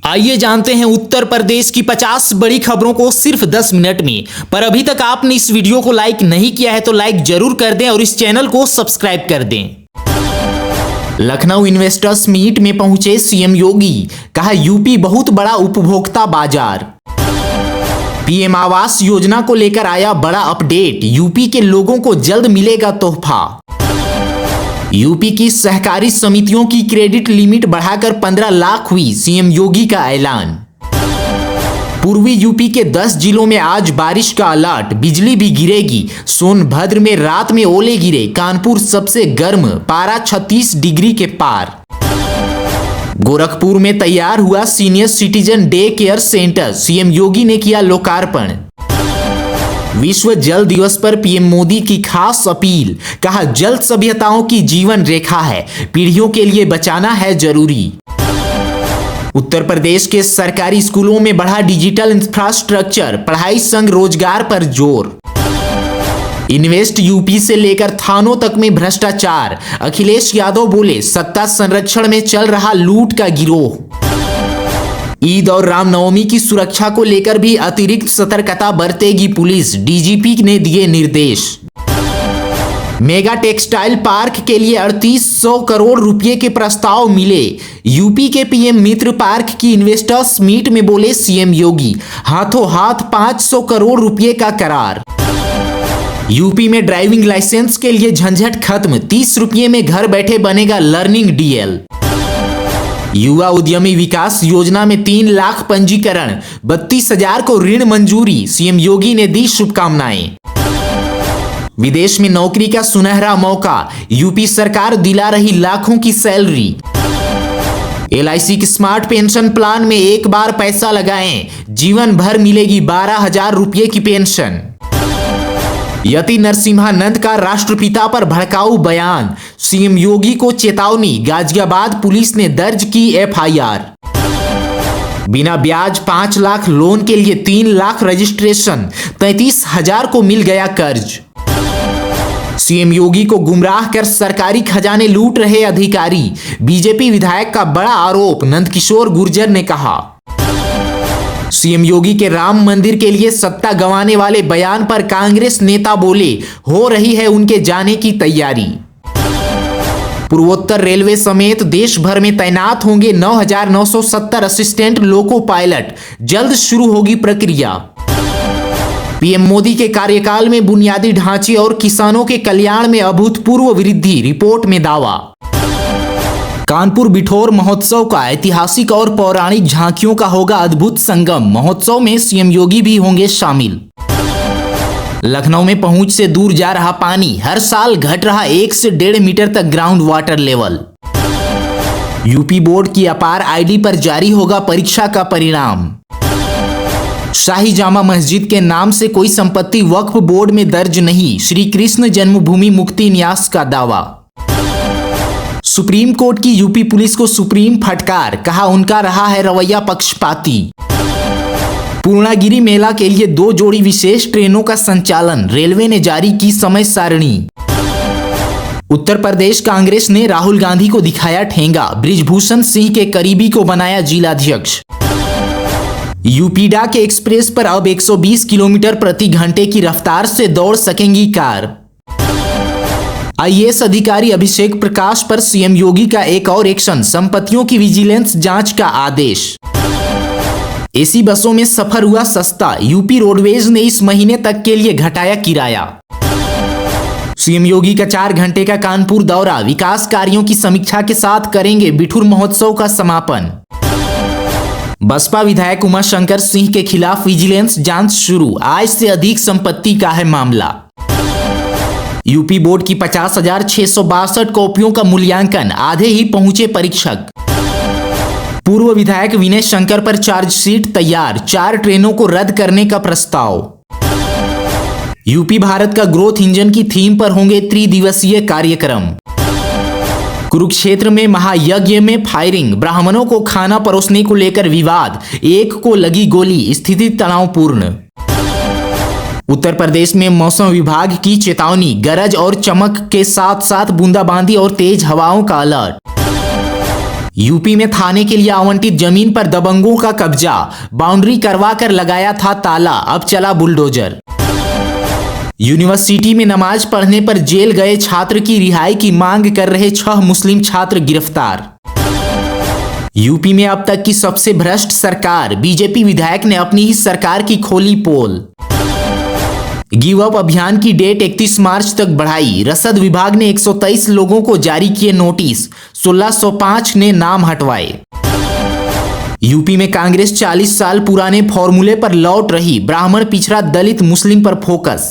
आइए जानते हैं उत्तर प्रदेश की 50 बड़ी खबरों को सिर्फ 10 मिनट में। पर अभी तक आपने इस वीडियो को लाइक नहीं किया है तो लाइक जरूर कर दें और इस चैनल को सब्सक्राइब कर दें। लखनऊ इन्वेस्टर्स मीट में पहुंचे सीएम योगी, कहा यूपी बहुत बड़ा उपभोक्ता बाजार। पीएम आवास योजना को लेकर आया बड़ा अपडेट, यूपी के लोगों को जल्द मिलेगा तोहफा। यूपी की सहकारी समितियों की क्रेडिट लिमिट बढ़ाकर 15 लाख हुई, सीएम योगी का ऐलान। पूर्वी यूपी के 10 जिलों में आज बारिश का अलर्ट, बिजली भी गिरेगी। सोनभद्र में रात में ओले गिरे, कानपुर सबसे गर्म, पारा 36 डिग्री के पार। गोरखपुर में तैयार हुआ senior citizen day care centre, CM Yogi ने किया लोकार्पण। विश्व जल दिवस पर पीएम मोदी की खास अपील, कहा जल सभ्यताओं की जीवन रेखा है, पीढ़ियों के लिए बचाना है जरूरी। उत्तर प्रदेश के सरकारी स्कूलों में बढ़ा डिजिटल इंफ्रास्ट्रक्चर, पढ़ाई संग रोजगार पर जोर। इन्वेस्ट यूपी से लेकर थानों तक में भ्रष्टाचार, अखिलेश यादव बोले सत्ता संरक्षण में चल रहा लूट का गिरोह। ईद और रामनवमी की सुरक्षा को लेकर भी अतिरिक्त सतर्कता बरतेगी पुलिस, डीजीपी ने दिए निर्देश। मेगा टेक्सटाइल पार्क के लिए 3800 करोड़ रुपए के प्रस्ताव मिले, यूपी के पीएम मित्र पार्क की इन्वेस्टर्स मीट में बोले सीएम योगी, हाथों हाथ 500 करोड़ रुपए का करार। यूपी में ड्राइविंग लाइसेंस के लिए झंझट खत्म, 30 रुपये में घर बैठे बनेगा लर्निंग डीएल। युवा उद्यमी विकास योजना में 3 लाख पंजीकरण, 32,000 को ऋण मंजूरी, सीएम योगी ने दी शुभकामनाएं। विदेश में नौकरी का सुनहरा मौका, यूपी सरकार दिला रही लाखों की सैलरी। एलआईसी के स्मार्ट पेंशन प्लान में एक बार पैसा लगाएं, जीवन भर मिलेगी 12,000 रुपये की पेंशन। यति नरसिम्हानंद का राष्ट्रपिता पर भड़काऊ बयान, सीएम योगी को चेतावनी, गाजियाबाद पुलिस ने दर्ज की एफआईआर। बिना ब्याज 5 लाख लोन के लिए 3 लाख रजिस्ट्रेशन, 33,000 को मिल गया कर्ज। सीएम योगी को गुमराह कर सरकारी खजाने लूट रहे अधिकारी, बीजेपी विधायक का बड़ा आरोप, नंदकिशोर गुर्जर ने कहा। सीएम योगी के राम मंदिर के लिए सत्ता गंवाने वाले बयान पर कांग्रेस नेता बोले हो रही है उनके जाने की तैयारी। पूर्वोत्तर रेलवे समेत देश भर में तैनात होंगे 9,970 असिस्टेंट लोको पायलट, जल्द शुरू होगी प्रक्रिया। पीएम मोदी के कार्यकाल में बुनियादी ढांचे और किसानों के कल्याण में अभूतपूर्व वृद्धि, रिपोर्ट में दावा। कानपुर बिठौर महोत्सव का ऐतिहासिक और पौराणिक झांकियों का होगा अद्भुत संगम, महोत्सव में सीएम योगी भी होंगे शामिल। लखनऊ में पहुंच से दूर जा रहा पानी, हर साल घट रहा 1 से 1.5 मीटर तक ground water level. UP board की अपार आईडी पर जारी होगा परीक्षा का परिणाम। शाही जामा मस्जिद के नाम से कोई संपत्ति वक्फ बोर्ड में दर्ज नहीं, श्री कृष्ण जन्मभूमि मुक्ति न्यास का दावा। सुप्रीम कोर्ट की यूपी पुलिस को सुप्रीम फटकार, कहा उनका रहा है रवैया पक्षपाती। पूर्णागिरी मेला के लिए 2 जोड़ी विशेष ट्रेनों का संचालन, रेलवे ने जारी की समय सारणी। उत्तर प्रदेश कांग्रेस ने राहुल गांधी को दिखाया ठेंगा, बृजभूषण सिंह के करीबी को बनाया जिलाध्यक्ष। यूपीडा के एक्सप्रेस पर अब 120 किलोमीटर प्रति घंटे की रफ्तार से दौड़ सकेंगी कार। आईएएस अधिकारी अभिषेक प्रकाश पर सीएम योगी का एक और एक्शन, संपत्तियों की विजिलेंस जांच का आदेश। एसी बसों में सफर हुआ सस्ता, यूपी रोडवेज ने इस महीने तक के लिए घटाया किराया। सीएम योगी का 4 घंटे का कानपुर दौरा, विकास कार्यों की समीक्षा के साथ करेंगे बिठूर महोत्सव का समापन। बसपा विधायक उमाशंकर सिंह के खिलाफ विजिलेंस जांच शुरू, आज से अधिक संपत्ति का है मामला। यूपी बोर्ड की 50,662 कॉपियों का मूल्यांकन, आधे ही पहुंचे परीक्षक। पूर्व विधायक विनय शंकर पर चार्जशीट तैयार, 4 ट्रेनों को रद्द करने का प्रस्ताव। यूपी भारत का ग्रोथ इंजन की थीम पर होंगे त्रिदिवसीय कार्यक्रम। कुरुक्षेत्र में महायज्ञ में फायरिंग, ब्राह्मणों को खाना परोसने को लेकर विवाद, एक को लगी गोली, स्थिति तनावपूर्ण। उत्तर प्रदेश में मौसम विभाग की चेतावनी, गरज और चमक के साथ साथ बूंदाबांदी और तेज हवाओं का अलर्ट। यूपी में थाने के लिए आवंटित जमीन पर दबंगों का कब्जा, बाउंड्री करवा कर लगाया था ताला, अब चला बुलडोजर। यूनिवर्सिटी में नमाज पढ़ने पर जेल गए छात्र की रिहाई की मांग कर रहे 6 मुस्लिम छात्र गिरफ्तार। यूपी में अब तक की सबसे भ्रष्ट सरकार, बीजेपी विधायक ने अपनी ही सरकार की खोली पोल। गिव अप अभियान की डेट 31 मार्च तक बढ़ाई, रसद विभाग ने 123 लोगों को जारी किए नोटिस, 1605 ने नाम हटवाए। यूपी में कांग्रेस 40 साल पुराने फॉर्मूले पर लौट रही, ब्राह्मण पिछड़ा दलित मुस्लिम पर फोकस।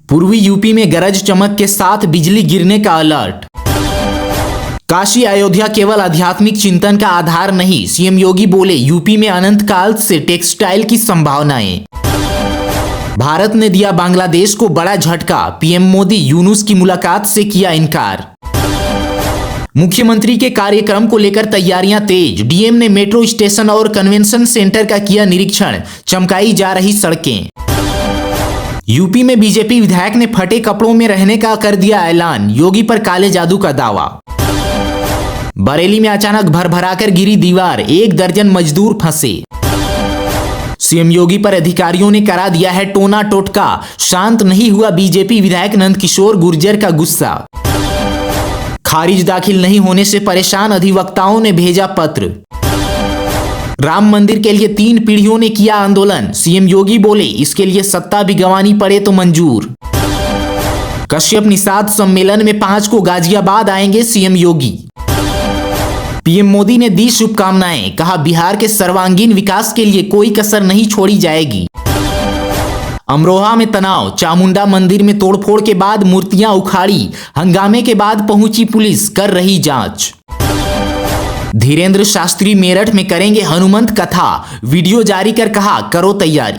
पूर्वी यूपी में गरज चमक के साथ बिजली गिरने का अलर्ट। काशी अयोध्या केवल आध्यात्मिक चिंतन का आधार नहीं, सीएम योगी बोले, यूपी में अनंत काल से टेक्सटाइल की संभावनाएं। भारत ने दिया बांग्लादेश को बड़ा झटका, पीएम मोदी यूनुस की मुलाकात से किया इनकार। मुख्यमंत्री के कार्यक्रम को लेकर तैयारियां तेज, डीएम ने मेट्रो स्टेशन और कन्वेंशन सेंटर का किया निरीक्षण, चमकाई जा रही सड़कें। यूपी में बीजेपी विधायक ने फटे कपड़ों में रहने का कर दिया ऐलान, योगी पर काले जादू का दावा। बरेली में अचानक भरभराकर गिरी दीवार, 1 दर्जन मजदूर फंसे। सीएम योगी पर अधिकारियों ने करा दिया है टोना टोटका, शांत नहीं हुआ बीजेपी विधायक नंदकिशोर गुर्जर का गुस्सा। खारिज दाखिल नहीं होने से परेशान अधिवक्ताओं ने भेजा पत्र। राम मंदिर के लिए 3 पीढ़ियों ने किया आंदोलन, सीएम योगी बोले, इसके लिए सत्ता भी गंवानी पड़े तो मंजूर। कश्यप निषाद सम्मेलन में 5 को गाजियाबाद आएंगे सीएम योगी। पीएम मोदी ने दी शुभकामनाएं, कहा बिहार के सर्वांगीण विकास के लिए कोई कसर नहीं छोड़ी जाएगी। अमरोहा में तनाव, चामुंडा मंदिर में तोड़फोड़ के बाद मूर्तियां उखाड़ी, हंगामे के बाद पहुंची पुलिस, कर रही जांच। धीरेन्द्र शास्त्री मेरठ में करेंगे हनुमंत कथा, वीडियो जारी कर कहा करो तैयारी।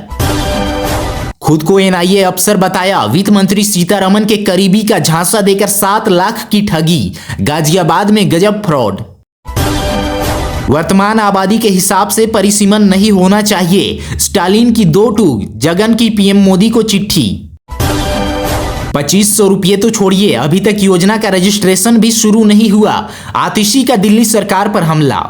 खुद को एनआईए अफसर बताया, वित्त मंत्री सीतारमन के करीबी का झांसा देकर 7 लाख की ठगी, गाजियाबाद में गजब फ्रॉड। वर्तमान आबादी के हिसाब से परिसीमन नहीं होना चाहिए, स्टालिन की 2 टूक, जगन की पीएम मोदी को चिट्ठी। 2500 रुपये तो छोड़िए, अभी तक योजना का रजिस्ट्रेशन भी शुरू नहीं हुआ, आतिशी का दिल्ली सरकार पर हमला।